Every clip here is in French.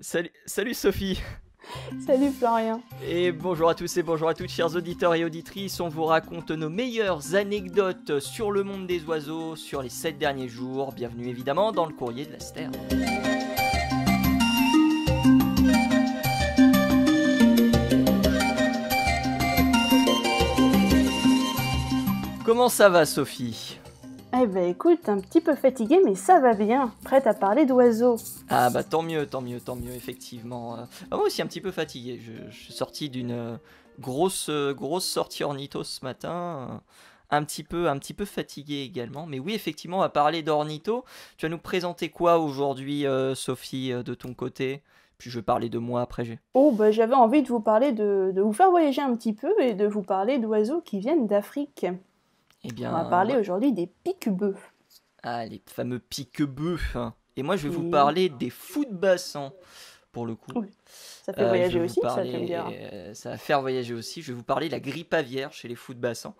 Salut Sophie. Salut Florian. Et bonjour à tous et bonjour à toutes, chers auditeurs et auditrices. On vous raconte nos meilleures anecdotes sur le monde des oiseaux sur les 7 derniers jours. Bienvenue évidemment dans le courrier de la Sterne. Comment ça va, Sophie ? Eh ben écoute, un petit peu fatigué, mais ça va bien. Prête à parler d'oiseaux. Ah bah tant mieux, effectivement. Moi aussi un petit peu fatigué. Je suis sorti d'une grosse sortie ornitho ce matin. Un petit peu fatigué également. Mais oui, effectivement, on va parler d'ornitho. Tu vas nous présenter quoi aujourd'hui, Sophie, de ton côté ? Puis je vais parler de moi après. Oh, bah j'avais envie de vous parler de vous faire voyager un petit peu et de vous parler d'oiseaux qui viennent d'Afrique. Eh On va bien, parler ouais. aujourd'hui des pique-bœufs. Ah, les fameux pique-bœufs, hein. Et moi, je vais vous Et parler des fous-de-bassans, pour le coup. oui, ça fait Je vais voyager vous aussi, ça tu me parler, diras. ça va faire voyager aussi. Je vais vous parler de la grippe aviaire chez les fous-de-bassans.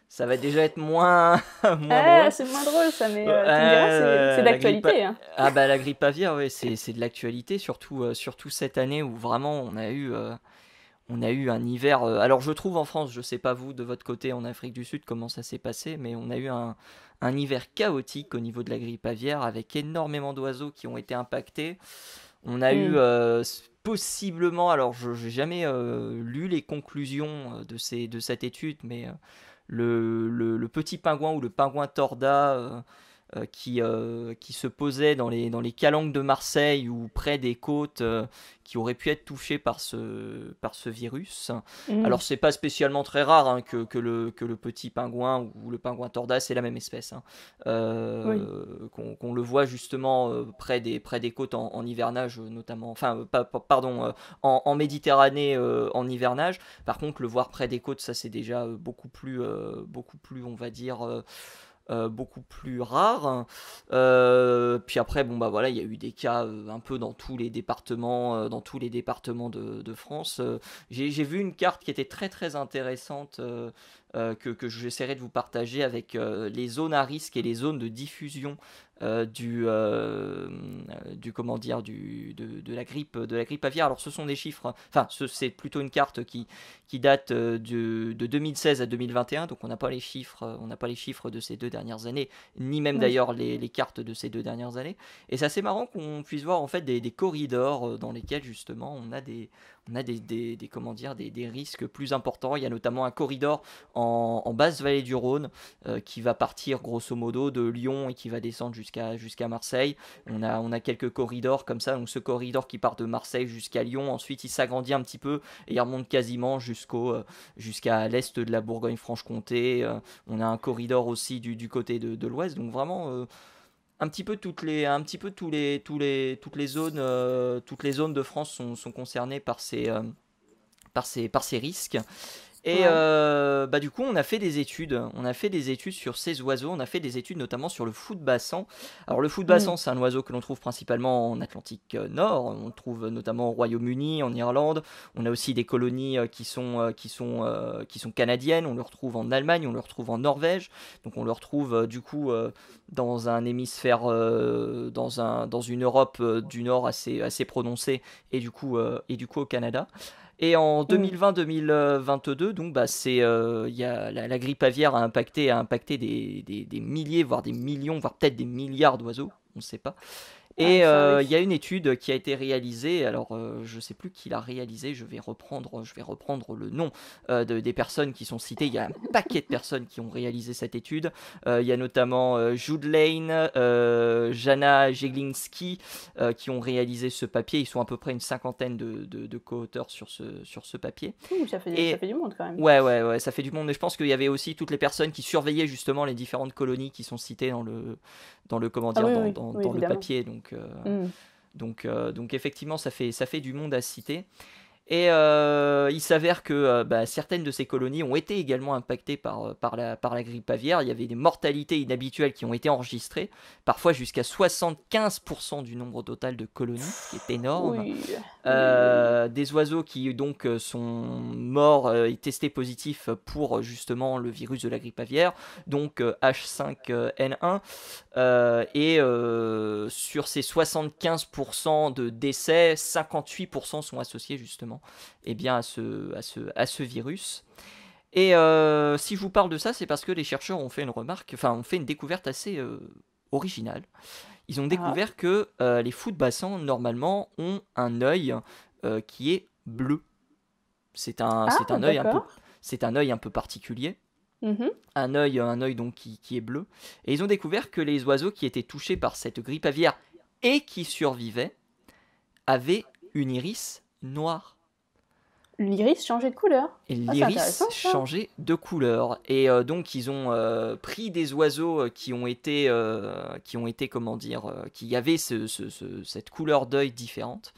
Ça va déjà être moins, moins Ah, drôle. c'est moins drôle ça, mais tu me diras, c'est La grippe, d'actualité. Hein. ah bah la grippe aviaire, ouais, c'est de l'actualité, surtout cette année où vraiment on a eu un hiver. Alors je trouve en France, je sais pas vous de votre côté en Afrique du Sud comment ça s'est passé, mais on a eu un hiver chaotique au niveau de la grippe aviaire avec énormément d'oiseaux qui ont été impactés. On a eu Hmm. possiblement, alors je n'ai jamais lu les conclusions de cette étude, mais le petit pingouin ou le pingouin torda qui se posait dans les calanques de Marseille ou près des côtes qui auraient pu être touchés par ce virus. Hmm. Alors c'est pas spécialement très rare hein, que le petit pingouin ou le pingouin torda, c'est la même espèce, hein. Oui. Qu'on le voit justement près des côtes en hivernage notamment, enfin pardon, en Méditerranée en hivernage. Par contre le voir près des côtes, ça c'est déjà beaucoup plus on va dire beaucoup plus rare. Puis après, bon bah voilà, il y a eu des cas un peu dans tous les départements de France. J'ai vu une carte qui était très très intéressante que j'essaierai de vous partager avec les zones à risque et les zones de diffusion du comment dire de la grippe aviaire. Alors ce sont des chiffres, enfin c'est plutôt une carte qui date de 2016 à 2021, donc on n'a pas les chiffres de ces 2 dernières années, ni même Oui. d'ailleurs les cartes de ces 2 dernières années. Et c'est assez marrant qu'on puisse voir en fait des corridors dans lesquels justement on a comment dire, des risques plus importants. Il y a notamment un corridor en basse vallée du Rhône qui va partir grosso modo de Lyon et qui va descendre jusqu'à Marseille. On a quelques corridors comme ça, donc ce corridor qui part de Marseille jusqu'à Lyon, ensuite il s'agrandit un petit peu et il remonte quasiment jusqu'à l'est de la Bourgogne-Franche-Comté. On a un corridor aussi du côté de l'ouest, donc vraiment un petit peu un petit peu toutes les zones de France sont concernées par ces risques. Et Ouais. bah du coup, on a fait des études sur ces oiseaux, on a fait des études notamment sur le fou-de-bassan. Alors le Hmm. fou-de-bassan, c'est un oiseau que l'on trouve principalement en Atlantique Nord, on le trouve notamment au Royaume-Uni, en Irlande. On a aussi des colonies qui sont canadiennes, on le retrouve en Allemagne, on le retrouve en Norvège. Donc on le retrouve du coup dans un hémisphère, dans une Europe du Nord assez prononcée, et du coup au Canada. Et en Hmm. 2020-2022, donc bah il y a la grippe aviaire a impacté des milliers, voire des millions, voire peut-être des milliards d'oiseaux, on ne sait pas. Ah, Et ça il y oui. a une étude qui a été réalisée, alors je ne sais plus qui l'a réalisée, je vais reprendre le nom des personnes qui sont citées. Il y a un paquet de personnes qui ont réalisé cette étude. Il y a notamment Jude Lane, Jana Jeglinski qui ont réalisé ce papier. Ils sont à peu près une cinquantaine de co-auteurs sur ce papier. Ouh, ça Et fait du monde quand même. ouais, ça fait du monde. Et je pense qu'il y avait aussi toutes les personnes qui surveillaient justement les différentes colonies qui sont citées comment Ah dire, oui, oui, oui, dans le évidemment. papier. Hmm. Donc effectivement, ça fait du monde à citer. Et il s'avère que certaines de ces colonies ont été également impactées par la grippe aviaire. Il y avait des mortalités inhabituelles qui ont été enregistrées, parfois jusqu'à 75% du nombre total de colonies, ce qui est énorme. Oui, oui. Des oiseaux qui donc sont morts et testés positifs pour justement le virus de la grippe aviaire, donc H5N1. Sur ces 75% de décès, 58% sont associés justement bien, à ce virus. Et si je vous parle de ça, c'est parce que les chercheurs ont fait ont fait une découverte assez originale. Ils ont Ah, découvert que les fous de bassin, normalement, ont un œil qui est bleu. C'est un œil un peu, d'accord. c'est un œil un peu particulier. Mhm. Un œil donc qui est bleu. Et ils ont découvert que les oiseaux qui étaient touchés par cette grippe aviaire et qui survivaient avaient une iris noire. L'iris changeait de couleur. Et Ah, c'est l'iris intéressant ça. changeait de couleur. Et donc ils ont pris des oiseaux qui ont été comment dire, qui avaient cette couleur d'œil différente.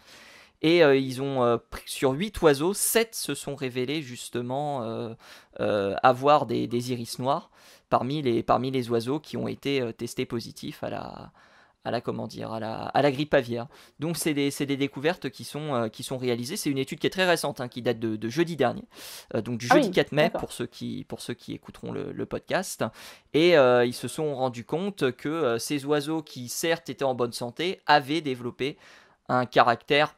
Et ils ont sur 8 oiseaux, 7 se sont révélés justement avoir des iris noirs parmi les oiseaux qui ont été testés positifs à la grippe aviaire. Donc c'est des découvertes qui sont réalisées. C'est une étude qui est très récente, hein, qui date de jeudi dernier, donc du Ah jeudi oui, 4 mai d'accord. pour ceux qui écouteront le podcast. Et ils se sont rendus compte que ces oiseaux qui certes étaient en bonne santé avaient développé un caractère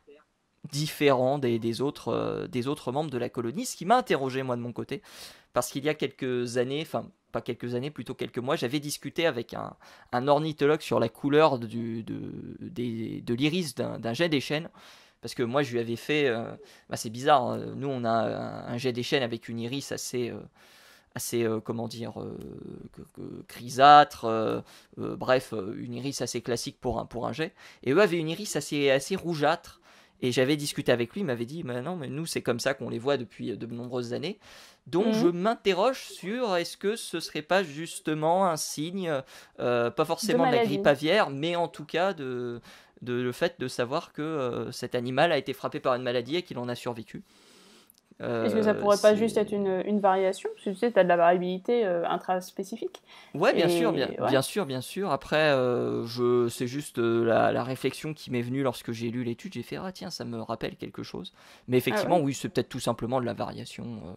différent des autres membres de la colonie, ce qui m'a interrogé moi de mon côté, parce qu'il y a quelques années, enfin pas quelques années, plutôt quelques mois, j'avais discuté avec un ornithologue sur la couleur de l'iris d'un jet des chênes, parce que moi je lui avais fait, c'est bizarre, hein, nous on a un jet des chênes avec une iris comment dire, grisâtre, bref, une iris assez classique pour un jet, et eux avaient une iris assez rougeâtre. Et j'avais discuté avec lui, il m'avait dit, mais non, mais nous c'est comme ça qu'on les voit depuis de nombreuses années. Donc je Mhm. m'interroge sur est-ce que ce serait pas justement un signe, pas De forcément de la grippe maladie. aviaire, mais en tout cas de le fait de savoir que cet animal a été frappé par une maladie et qu'il en a survécu. Est-ce que ça pourrait pas juste être C'est une variation? Parce que tu sais, tu as de la variabilité intraspécifique. Ouais, Et ouais. bien sûr. Après, c'est juste la réflexion qui m'est venue lorsque j'ai lu l'étude. J'ai fait, ah tiens, ça me rappelle quelque chose. Mais Ah effectivement, ouais. oui, c'est peut-être tout simplement de la variation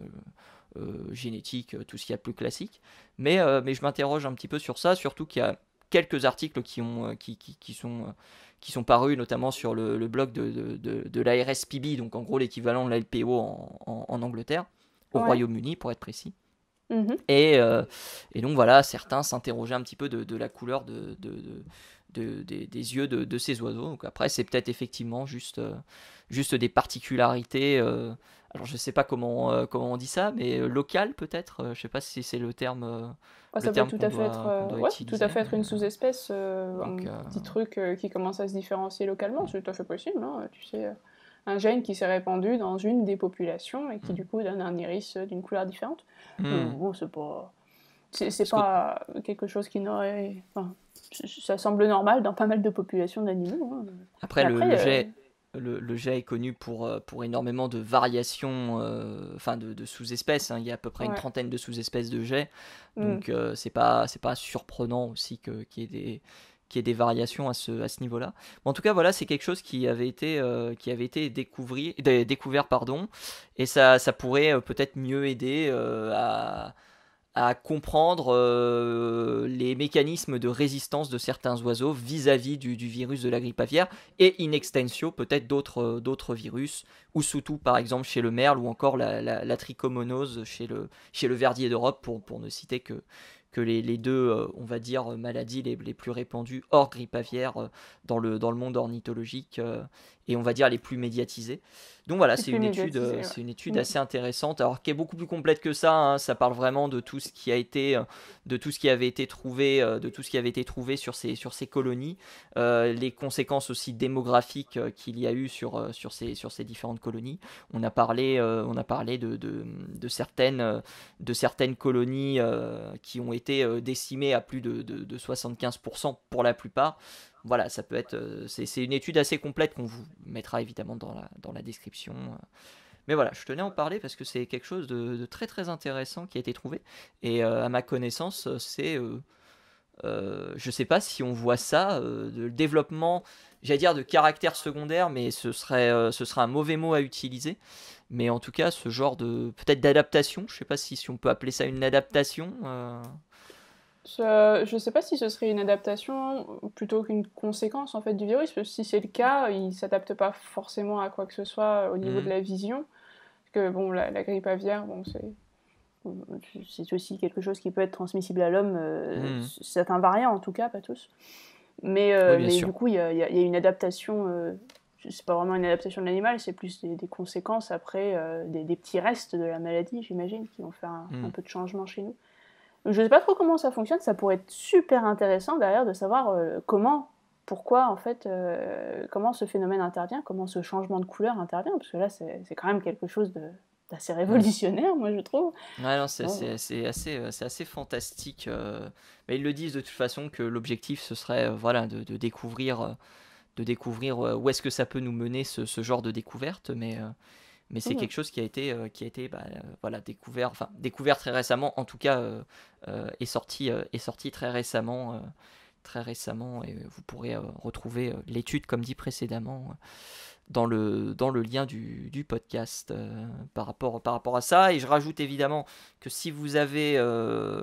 génétique, tout ce qu'il y a de plus classique. Mais je m'interroge un petit peu sur ça, surtout qu'il y a quelques articles qui sont parus, notamment sur le blog de l'ARSPB, donc en gros l'équivalent de la LPO en Angleterre, au Ouais. Royaume-Uni pour être précis. Mhm. Et, euh, et donc voilà, certains s'interrogeaient un petit peu de la couleur des yeux de ces oiseaux. Donc après, c'est peut-être effectivement juste des particularités. Alors je sais pas comment on dit ça, mais local peut-être. Je sais pas si c'est Ouais, le ça peut terme tout à fait être, qu'on doit ouais, tout à utiliser. fait être une sous-espèce, Donc, un petit truc qui commence à se différencier localement. C'est tout à fait possible, hein. Tu sais, un gène qui s'est répandu dans une des populations et qui du coup donne un iris d'une couleur différente. hmm. Bon, c'est Parce que pas quelque chose qui n'aurait, enfin, ça semble normal dans pas mal de populations d'animaux, hein. après Mais le, après, le jet. Le jet est connu pour énormément de variations, enfin de sous-espèces, hein. Il y a à peu près une ouais. trentaine de sous-espèces de jet. Mm. Donc c'est pas surprenant aussi qu'il y ait des variations à ce niveau-là. Mais en tout cas, voilà, c'est quelque chose qui avait été découvert, pardon, et ça pourrait peut-être mieux aider à comprendre les mécanismes de résistance de certains oiseaux vis-à-vis du virus de la grippe aviaire et in extensio peut-être d'autres virus, ou surtout par exemple chez le merle ou encore la trichomonose chez le verdier d'Europe pour ne citer que les deux, on va dire, maladies les plus répandues hors grippe aviaire dans le monde ornithologique et on va dire les plus médiatisées. Donc voilà, C'est plus médiatisé, ouais. c'est une étude Mm. assez intéressante, alors qui est beaucoup plus complète que ça, hein. Ça parle vraiment de tout ce qui a été, de tout ce qui avait été trouvé, de tout ce qui avait été trouvé sur ces colonies, les conséquences aussi démographiques qu'il y a eu sur ces différentes colonies. On a parlé de certaines colonies qui ont été décimées à plus de 75% pour la plupart. Voilà, ça peut être, c'est une étude assez complète qu'on vous mettra évidemment dans la description. Mais voilà, je tenais à en parler parce que c'est quelque chose de très très intéressant qui a été trouvé. Et à ma connaissance, je sais pas si on voit ça, de le développement, j'allais dire de caractère secondaire, mais ce serait un mauvais mot à utiliser. Mais en tout cas, ce genre de peut-être d'adaptation, je sais pas si on peut appeler ça une adaptation. Je ne sais pas si ce serait une adaptation plutôt qu'une conséquence en fait du virus, parce que si c'est le cas, il ne s'adapte pas forcément à quoi que ce soit au niveau de Mhm. la vision. Parce que bon, la grippe aviaire, bon, c'est aussi quelque chose qui peut être transmissible à l'homme, Mhm. certains variants en tout cas, pas tous. Oui, bien Mais sûr. du coup, il y a une adaptation, c'est pas vraiment une adaptation de l'animal, c'est plus des conséquences après, des petits restes de la maladie, j'imagine, qui vont faire un Mhm. peu de changement chez nous. Je sais pas trop comment ça fonctionne, ça pourrait être super intéressant d'ailleurs de savoir pourquoi en fait, comment ce phénomène intervient, comment ce changement de couleur intervient, parce que là c'est quand même quelque chose d'assez Mhm. révolutionnaire, moi je trouve. Ouais, non, Bon, c'est assez fantastique. Mais ils le disent de toute façon que l'objectif ce serait voilà, de découvrir où est-ce que ça peut nous mener ce genre de découverte. Mais c'est mhm. quelque chose qui a été voilà, découvert très récemment, en tout cas est sorti très récemment, et vous pourrez retrouver l'étude, comme dit précédemment, dans le lien du podcast par rapport à ça. Et je rajoute évidemment que si vous avez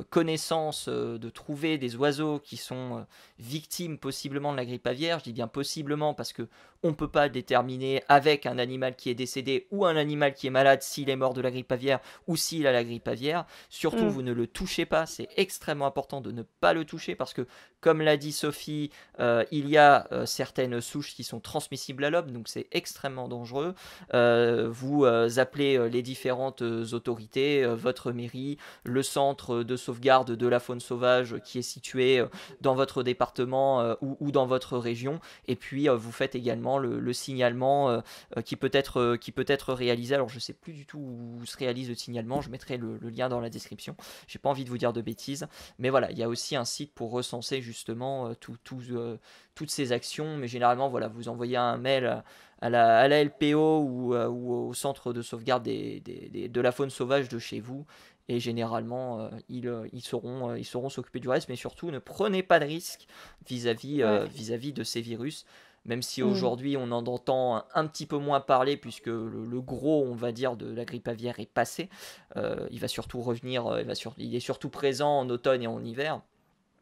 connaissance de trouver des oiseaux qui sont victimes possiblement de la grippe aviaire, je dis bien possiblement parce que on ne peut pas déterminer avec un animal qui est décédé ou un animal qui est malade s'il est mort de la grippe aviaire ou s'il a la grippe aviaire. Surtout, Mm. vous ne le touchez pas, c'est extrêmement important de ne pas le toucher parce que, comme l'a dit Sophie, il y a certaines souches qui sont transmissibles à l'homme, donc c'est extrêmement dangereux. Vous appelez les différentes autorités, votre mairie, le centre de sauvegarde de la faune sauvage qui est situé dans votre département ou dans votre région, et puis vous faites également le signalement qui peut être réalisé. Alors je sais plus du tout où se réalise le signalement, je mettrai le lien dans la description. J'ai pas envie de vous dire de bêtises, mais voilà, il y a aussi un site pour recenser justement toutes ces actions. Mais généralement, voilà, vous envoyez un mail à la LPO ou au centre de sauvegarde de la faune sauvage de chez vous. Et généralement, ils sauront s'occuper du reste. Mais surtout, ne prenez pas de risques Ouais. vis-à-vis de ces virus. Même si Mm. aujourd'hui on en entend un petit peu moins parler, puisque le gros, on va dire, de la grippe aviaire est passé. Il va surtout revenir, il est surtout présent en automne et en hiver,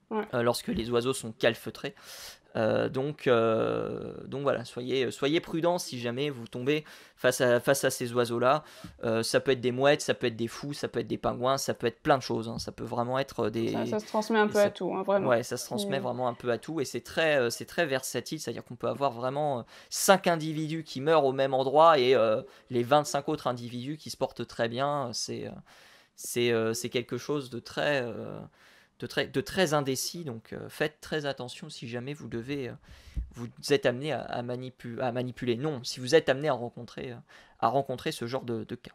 Ouais. lorsque les oiseaux sont calfeutrés. Donc voilà, soyez prudents si jamais vous tombez face à ces oiseaux-là. Ça peut être des mouettes, ça peut être des fous, ça peut être des pingouins, ça peut être plein de choses, hein. Ça peut vraiment être Ça se transmet un et peu à ça, tout, hein, vraiment. ouais, ça se transmet vraiment un peu à tout, et c'est très versatile, c'est-à-dire qu'on peut avoir vraiment 5 individus qui meurent au même endroit et les 25 autres individus qui se portent très bien. C'est quelque chose de très indécis, donc faites très attention si jamais vous êtes amené à manipuler. Non, si vous êtes amené à rencontrer ce genre de cas.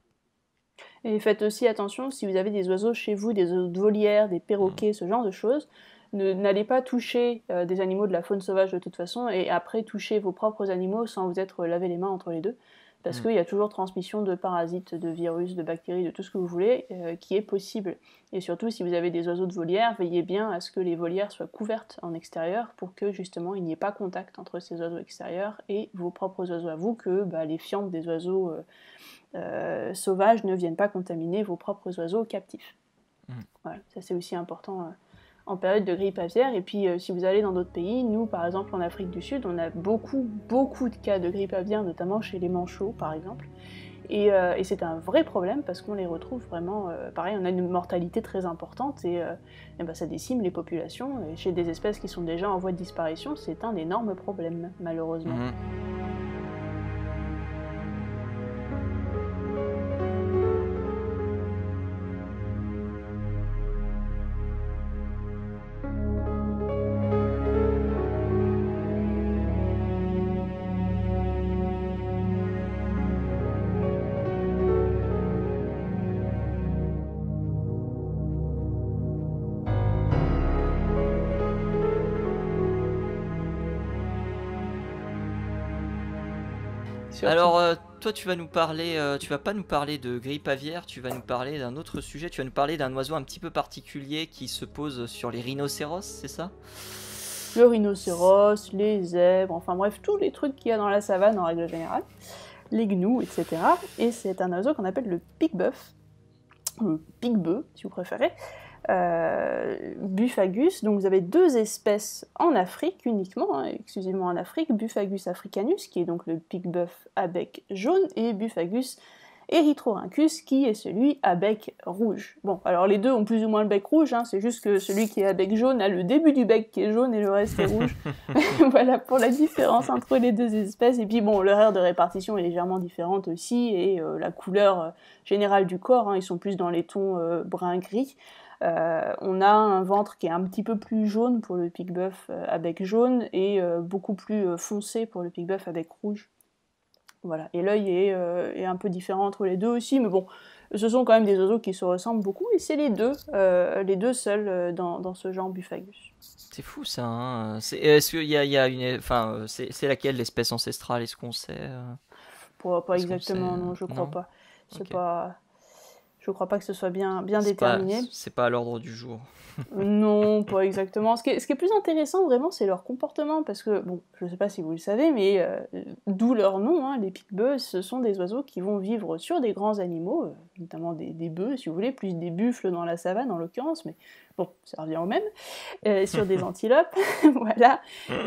Et faites aussi attention si vous avez des oiseaux chez vous, des oiseaux de volière, des Mm. perroquets, ce genre de choses. N'allez pas toucher des animaux de la faune sauvage de toute façon et après toucher vos propres animaux sans vous être lavé les mains entre les deux. Parce Mm. qu'il y a toujours transmission de parasites, de virus, de bactéries, de tout ce que vous voulez qui est possible. Et surtout, si vous avez des oiseaux de volière, veillez bien à ce que les volières soient couvertes en extérieur pour que justement il n'y ait pas contact entre ces oiseaux extérieurs et vos propres oiseaux à vous, que les fientes des oiseaux sauvages ne viennent pas contaminer vos propres oiseaux captifs. Mm. Voilà, ça c'est aussi important en période de grippe aviaire. Et puis si vous allez dans d'autres pays, nous par exemple en Afrique du Sud, on a beaucoup de cas de grippe aviaire, notamment chez les manchots par exemple. Et c'est un vrai problème parce qu'on les retrouve vraiment, pareil, on a une mortalité très importante et ça décime les populations. Et chez des espèces qui sont déjà en voie de disparition, c'est un énorme problème, malheureusement. Mm. surtout. Alors, toi, tu vas pas nous parler de grippe aviaire, tu vas nous parler d'un autre sujet, tu vas nous parler d'un oiseau un petit peu particulier qui se pose sur les rhinocéros, c'est ça? Le rhinocéros, les zèbres, enfin bref, tous les trucs qu'il y a dans la savane en règle générale, les gnous, etc. Et c'est un oiseau qu'on appelle le pique-bœuf, ou pique-bœuf si vous préférez, Buphagus. Donc vous avez 2 espèces en Afrique uniquement, hein, exclusivement en Afrique, Buphagus africanus, qui est donc le pique-bœuf à bec jaune, et Buphagus erythrorhynchus, qui est celui à bec rouge. Bon, alors les deux ont plus ou moins le bec rouge, hein, c'est juste que celui qui est à bec jaune a le début du bec qui est jaune et le reste est rouge. Voilà pour la différence entre les 2 espèces. Et puis bon, leur aire de répartition est légèrement différente aussi, et la couleur générale du corps, hein, ils sont plus dans les tons brun-gris. On a un ventre qui est un petit peu plus jaune pour le pique-bœuf à bec jaune, et beaucoup plus foncé pour le pique-bœuf à bec rouge. Voilà, et l'œil est un peu différent entre les deux aussi, mais bon, ce sont quand même des oiseaux qui se ressemblent beaucoup, et c'est les deux seuls dans ce genre Buphagus. C'est fou ça, hein. Est-ce qu'il y a une... Enfin, c'est laquelle l'espèce ancestrale, est-ce qu'on sait Pas exactement, non, je crois pas. C'est okay. pas... Je crois pas que ce soit bien déterminé. C'est pas à l'ordre du jour. Non, pas exactement. Ce qui est plus intéressant vraiment, c'est leur comportement, parce que, bon, je sais pas si vous le savez, mais d'où leur nom, hein, les pique-bœufs, ce sont des oiseaux qui vont vivre sur des grands animaux, notamment des bœufs, si vous voulez, plus des buffles dans la savane en l'occurrence, mais bon, ça revient au même, sur des antilopes, voilà.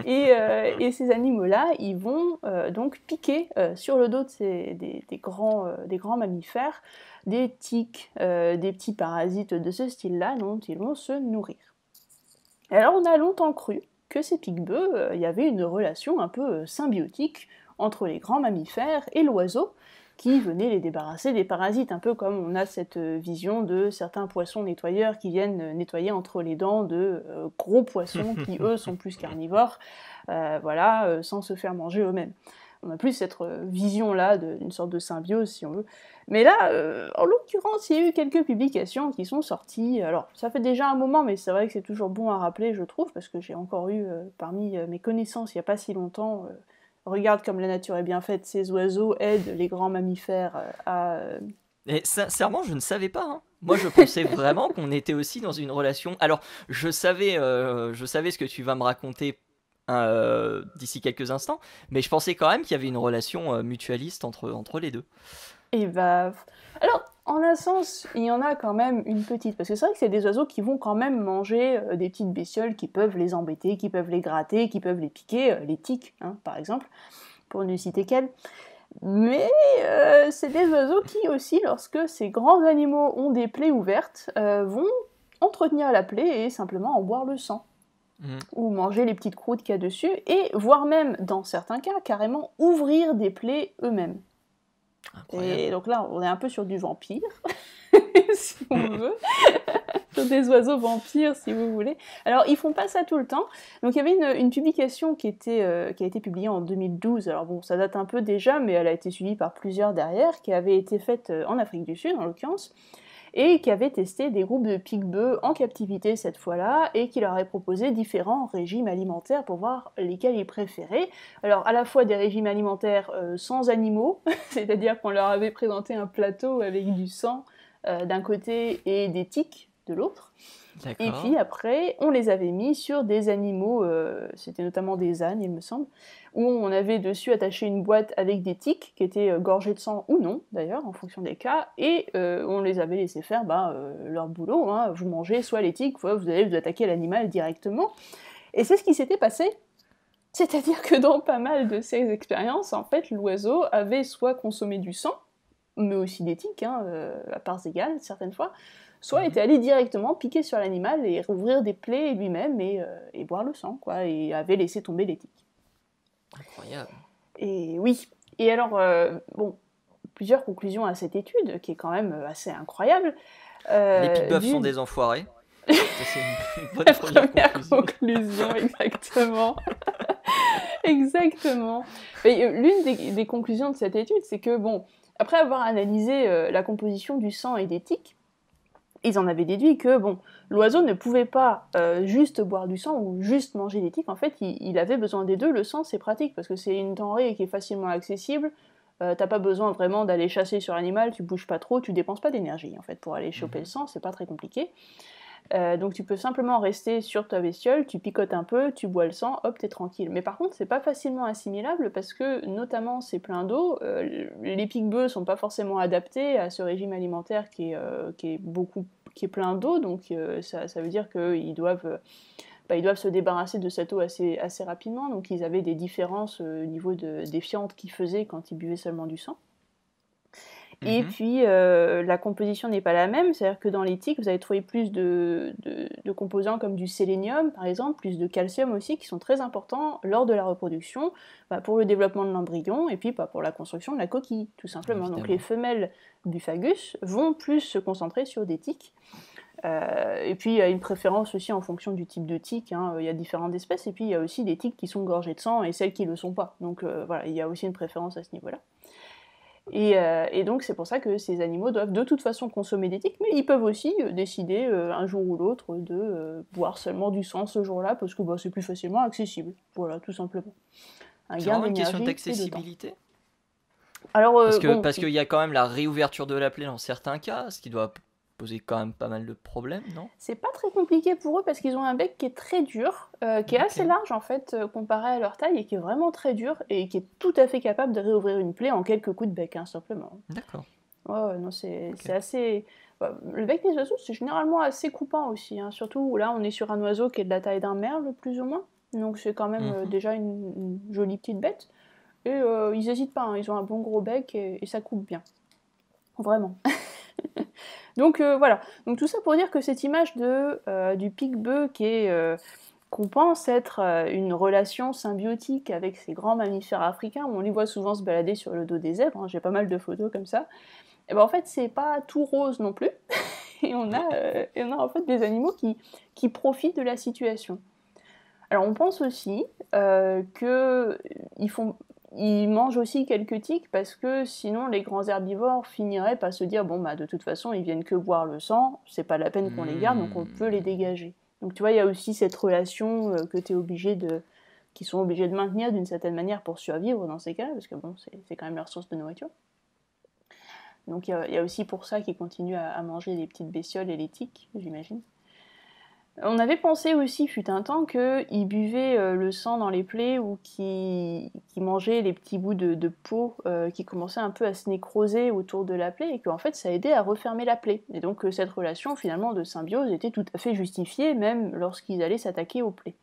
Et ces animaux-là, ils vont donc piquer sur le dos des grands mammifères, des tiques, des petits parasites de ce style-là dont ils vont se nourrir. Et alors on a longtemps cru que ces pique-bœufs, il y avait une relation un peu symbiotique entre les grands mammifères et l'oiseau, qui venait les débarrasser des parasites, un peu comme on a cette vision de certains poissons nettoyeurs qui viennent nettoyer entre les dents de gros poissons qui eux sont plus carnivores, voilà, sans se faire manger eux-mêmes. On a plus cette vision-là d'une sorte de symbiose, si on veut. Mais là, en l'occurrence, il y a eu quelques publications qui sont sorties. Alors, ça fait déjà un moment, mais c'est vrai que c'est toujours bon à rappeler, je trouve, parce que j'ai encore eu, parmi mes connaissances, il n'y a pas si longtemps, regarde comme la nature est bien faite, ces oiseaux aident les grands mammifères à... Et sincèrement, je ne savais pas, hein. Moi, je pensais vraiment qu'on était aussi dans une relation... Alors, je savais ce que tu vas me raconter d'ici quelques instants, mais je pensais quand même qu'il y avait une relation mutualiste entre les deux. Et bah... Alors, en un sens, il y en a quand même une petite, parce que c'est vrai que c'est des oiseaux qui vont quand même manger des petites bestioles qui peuvent les embêter, qui peuvent les gratter, qui peuvent les piquer, les tiques, hein, par exemple, pour ne citer qu'elles. Mais c'est des oiseaux qui aussi, lorsque ces grands animaux ont des plaies ouvertes, vont entretenir la plaie et simplement en boire le sang. Ou manger les petites croûtes qu'il y a dessus, et voire même, dans certains cas, carrément ouvrir des plaies eux-mêmes. Incroyable. Et donc là, on est un peu sur du vampire, si on veut, sur des oiseaux vampires, si vous voulez. Alors, ils font pas ça tout le temps. Donc, il y avait une publication qui a été publiée en 2012. Alors bon, ça date un peu déjà, mais elle a été suivie par plusieurs derrière, qui avait été faite en Afrique du Sud, en l'occurrence, et qui avait testé des groupes de pique-bœufs en captivité cette fois-là, et qui leur avait proposé différents régimes alimentaires pour voir lesquels ils préféraient. Alors, à la fois des régimes alimentaires sans animaux, c'est-à-dire qu'on leur avait présenté un plateau avec du sang d'un côté et des tiques de l'autre. D'accord. Et puis après, on les avait mis sur des animaux, c'était notamment des ânes, il me semble, où on avait dessus attaché une boîte avec des tiques qui étaient gorgées de sang ou non, d'ailleurs, en fonction des cas, et on les avait laissé faire leur boulot, hein. Vous mangez soit les tiques, soit vous allez vous attaquer l'animal directement. Et c'est ce qui s'était passé. C'est-à-dire que dans pas mal de ces expériences, en fait, l'oiseau avait soit consommé du sang, mais aussi des tiques, hein, à parts égales, certaines fois, soit était allé directement piquer sur l'animal et rouvrir des plaies lui-même et boire le sang, quoi, et avait laissé tomber les tiques. Incroyable. Et oui. Et alors, bon, plusieurs conclusions à cette étude, qui est quand même assez incroyable. Les pique-bœufs sont des enfoirés. C'est une bonne première conclusion, exactement. Exactement. Et, l'une des conclusions de cette étude, c'est que, bon, après avoir analysé la composition du sang et des tiques, ils en avaient déduit que, bon, l'oiseau ne pouvait pas juste boire du sang ou juste manger des tiques. En fait, il avait besoin des deux. Le sang, c'est pratique parce que c'est une denrée qui est facilement accessible. t'as pas besoin vraiment d'aller chasser sur l'animal, tu bouges pas trop, tu dépenses pas d'énergie en fait pour aller choper le sang, c'est pas très compliqué. Donc tu peux simplement rester sur ta bestiole, tu picotes un peu, tu bois le sang, hop, t'es tranquille. Mais par contre, c'est pas facilement assimilable parce que, notamment, c'est plein d'eau. Les pique-bœufs sont pas forcément adaptés à ce régime alimentaire qui est plein d'eau, donc ça veut dire qu'ils doivent se débarrasser de cette eau assez rapidement. Donc ils avaient des différences au niveau des fientes qu'ils faisaient quand ils buvaient seulement du sang. Et puis, la composition n'est pas la même, c'est-à-dire que dans les tiques, vous allez trouver plus de composants comme du sélénium, par exemple, plus de calcium aussi, qui sont très importants lors de la reproduction, pour le développement de l'embryon, et puis pour la construction de la coquille, tout simplement. Évidemment. Donc les femelles Buphagus vont plus se concentrer sur des tiques. Et puis il y a une préférence aussi en fonction du type de tique, hein. Il y a différentes espèces, et puis il y a aussi des tiques qui sont gorgées de sang, et celles qui ne le sont pas. Donc voilà, il y a aussi une préférence à ce niveau-là. Et donc c'est pour ça que ces animaux doivent de toute façon consommer des tiques, mais ils peuvent aussi décider un jour ou l'autre de boire seulement du sang ce jour-là, parce que c'est plus facilement accessible. Voilà, tout simplement. C'est vraiment une question d'accessibilité. Alors, parce qu'il y a quand même la réouverture de la plaie dans certains cas, ce qui doit poser quand même pas mal de problèmes, non? C'est pas très compliqué pour eux parce qu'ils ont un bec qui est très dur, qui est assez large en fait comparé à leur taille, et qui est vraiment très dur et qui est tout à fait capable de réouvrir une plaie en quelques coups de bec, hein, simplement. D'accord. Ouais, non, c'est assez... Le bec des oiseaux, c'est généralement assez coupant aussi, hein, surtout là on est sur un oiseau qui est de la taille d'un merle plus ou moins, donc c'est quand même déjà une jolie petite bête, et ils n'hésitent pas, hein, ils ont un bon gros bec et ça coupe bien. Vraiment. Donc voilà, donc tout ça pour dire que cette image du pique-bœuf qu'on pense être une relation symbiotique avec ces grands mammifères africains, où on les voit souvent se balader sur le dos des zèbres, hein, j'ai pas mal de photos comme ça, et en fait c'est pas tout rose non plus, et on a en fait des animaux qui profitent de la situation. Alors on pense aussi qu'ils mangent aussi quelques tiques parce que sinon les grands herbivores finiraient par se dire de toute façon ils viennent que boire le sang, c'est pas la peine qu'on les garde, donc on peut les dégager. Donc tu vois, il y a aussi cette relation qu'ils sont obligés de maintenir d'une certaine manière pour survivre dans ces cas-là, parce que c'est quand même leur source de nourriture. Donc il y a aussi pour ça qu'ils continuent à manger les petites bestioles et les tiques, j'imagine. On avait pensé aussi, fut un temps, qu'ils buvaient le sang dans les plaies ou qu'ils mangeaient les petits bouts de peau qui commençaient un peu à se nécroser autour de la plaie, et qu'en fait ça aidait à refermer la plaie. Et donc cette relation finalement de symbiose était tout à fait justifiée, même lorsqu'ils allaient s'attaquer aux plaies.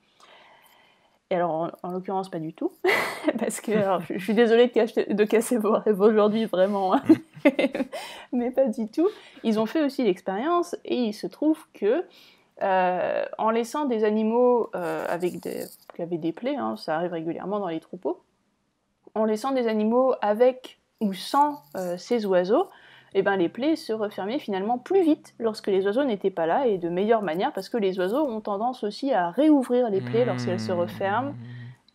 Et alors en l'occurrence pas du tout, parce que je suis désolée de casser vos rêves aujourd'hui vraiment, hein. Mais pas du tout. Ils ont fait aussi l'expérience, et il se trouve que en laissant des animaux qui avaient des plaies, hein, ça arrive régulièrement dans les troupeaux, en laissant des animaux avec ou sans ces oiseaux, les plaies se refermaient finalement plus vite lorsque les oiseaux n'étaient pas là, et de meilleure manière, parce que les oiseaux ont tendance aussi à réouvrir les plaies lorsqu'elles se referment,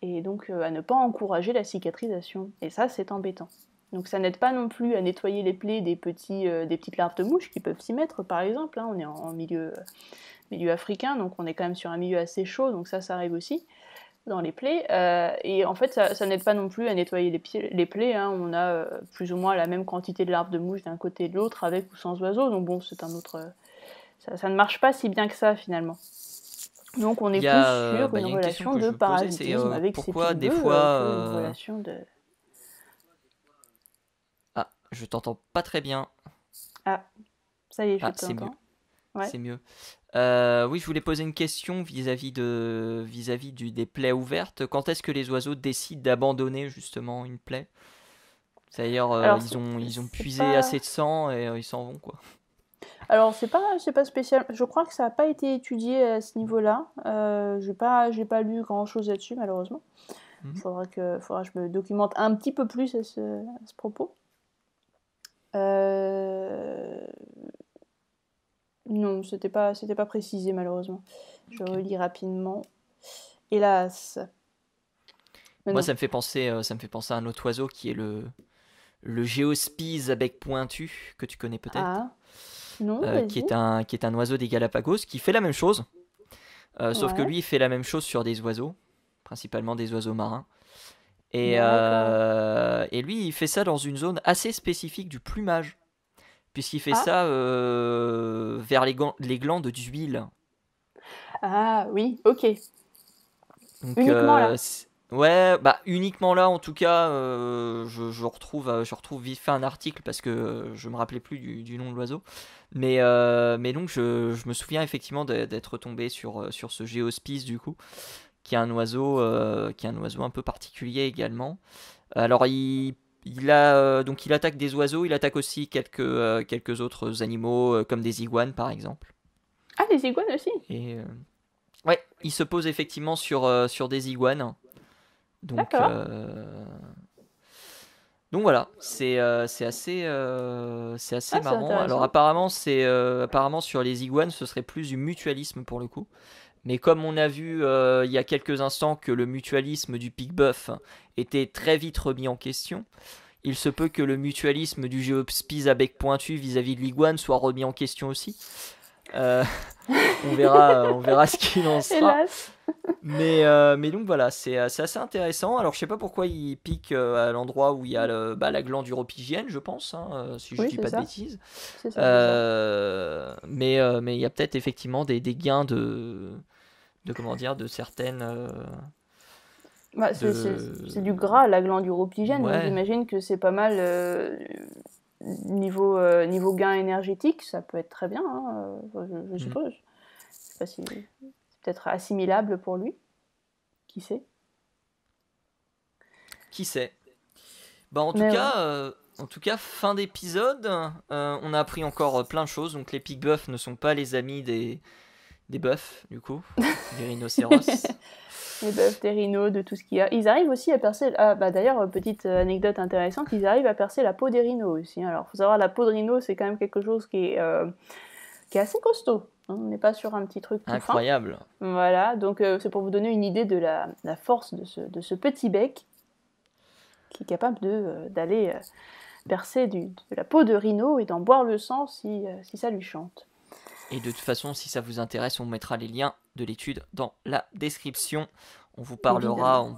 et donc à ne pas encourager la cicatrisation. Et ça, c'est embêtant. Donc ça n'aide pas non plus à nettoyer les plaies des petites larves de mouches qui peuvent s'y mettre, par exemple, hein. On est en milieu africain, donc on est quand même sur un milieu assez chaud, donc ça arrive aussi dans les plaies, et en fait ça n'aide pas non plus à nettoyer les plaies, hein. On a plus ou moins la même quantité de larves de mouches d'un côté et de l'autre, avec ou sans oiseaux, donc c'est un autre... ça ne marche pas si bien que ça finalement. Donc on est plus sur une relation de parasitisme avec ces pique-bœufs qu'une relation de... Ah, je t'entends pas très bien. Ah, ça y est, je t'entends. Ouais. C'est mieux. Oui, je voulais poser une question vis-à-vis des plaies ouvertes. Quand est-ce que les oiseaux décident d'abandonner justement une plaie? C'est-à-dire, ils ont puisé assez de sang et ils s'en vont, quoi. Alors, c'est pas spécial. Je crois que ça n'a pas été étudié à ce niveau-là. J'ai pas lu grand-chose là-dessus, malheureusement. Faudra que je me documente un petit peu plus à ce propos. Non, c'était pas précisé, malheureusement. Je relis rapidement. Hélas. Moi, ça me fait penser à un autre oiseau qui est le géospise à bec pointu, que tu connais peut-être. Ah, non, qui est un oiseau des Galapagos, qui fait la même chose. Sauf que lui, il fait la même chose sur des oiseaux, principalement des oiseaux marins. D'accord. Et lui, il fait ça dans une zone assez spécifique du plumage, puisqu'il fait Ah, ça vers les glandes d'huile. ah oui, ok. Donc, Uniquement là. ouais, bah uniquement là, en tout cas, je retrouve vite fait un article parce que je me rappelais plus du nom de l'oiseau. Mais donc, je me souviens effectivement d'être tombé sur ce géospice du coup, qui est un oiseau un peu particulier également. Alors, il attaque des oiseaux, il attaque aussi quelques autres animaux, comme des iguanes par exemple. Ah, les iguanes aussi. Et ouais, il se pose effectivement sur des iguanes. Donc, D'accord. donc voilà, c'est assez Ah, c'est marrant. Alors intéressant. apparemment sur les iguanes, ce serait plus du mutualisme pour le coup. Mais comme on a vu il y a quelques instants que le mutualisme du pic-buff était très vite remis en question, il se peut que le mutualisme du géospiz à bec pointu vis-à-vis de l'iguane soit remis en question aussi. Euh, on verra ce qu'il en sera. Hélas. Mais donc voilà, c'est assez intéressant. Alors je sais pas pourquoi il pique à l'endroit où il y a la glande uropygienne, je pense, hein, si je Oui, dis c'est pas de ça. bêtises. C'est ça, c'est ça. Mais il y a peut-être effectivement des gains de comment dire, de certaines Bah, c'est du de gras, la glande uropygienne, donc ouais. j'imagine que c'est pas mal niveau gain énergétique, ça peut être très bien, hein, je Hmm. suppose. Je sais pas si c'est peut-être assimilable pour lui, qui sait. Qui sait. Bah Mais ouais. en tout cas, fin d'épisode. On a appris encore plein de choses. Donc les pig buffs ne sont pas les amis des buffs, du coup, des rhinocéros. Les bœufs, des rhinos, de tout ce qu'il y a. Ils arrivent aussi à percer. Ah, bah d'ailleurs, petite anecdote intéressante, ils arrivent à percer la peau des rhinos aussi, hein. Alors, faut savoir, la peau de rhino, c'est quand même quelque chose qui est assez costaud, hein. On n'est pas sur un petit truc tout fin. Incroyable. Voilà, donc c'est pour vous donner une idée de la force de ce petit bec qui est capable d'aller percer de la peau de rhino et d'en boire le sang si ça lui chante. Et de toute façon, si ça vous intéresse, on mettra les liens de l'étude dans la description. Évidemment.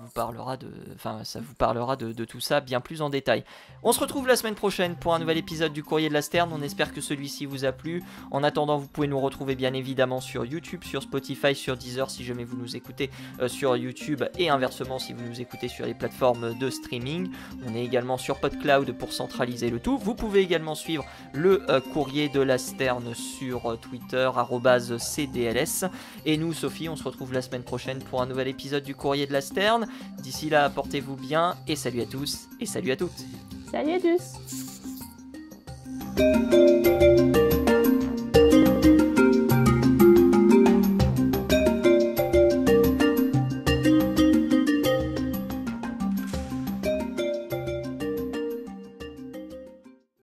Enfin, ça vous parlera de tout ça bien plus en détail. On se retrouve la semaine prochaine pour un nouvel épisode du Courrier de la Sterne. On espère que celui-ci vous a plu. En attendant, vous pouvez nous retrouver bien évidemment sur YouTube, sur Spotify, sur Deezer si jamais vous nous écoutez sur YouTube et inversement si vous nous écoutez sur les plateformes de streaming. On est également sur PodCloud pour centraliser le tout. Vous pouvez également suivre le Courrier de la Sterne sur Twitter @cdls. Et nous, Sophie, on se retrouve la semaine prochaine pour un nouvel épisode du Courrier de la Sterne. D'ici là, portez-vous bien et salut à tous et salut à toutes. Salut à tous.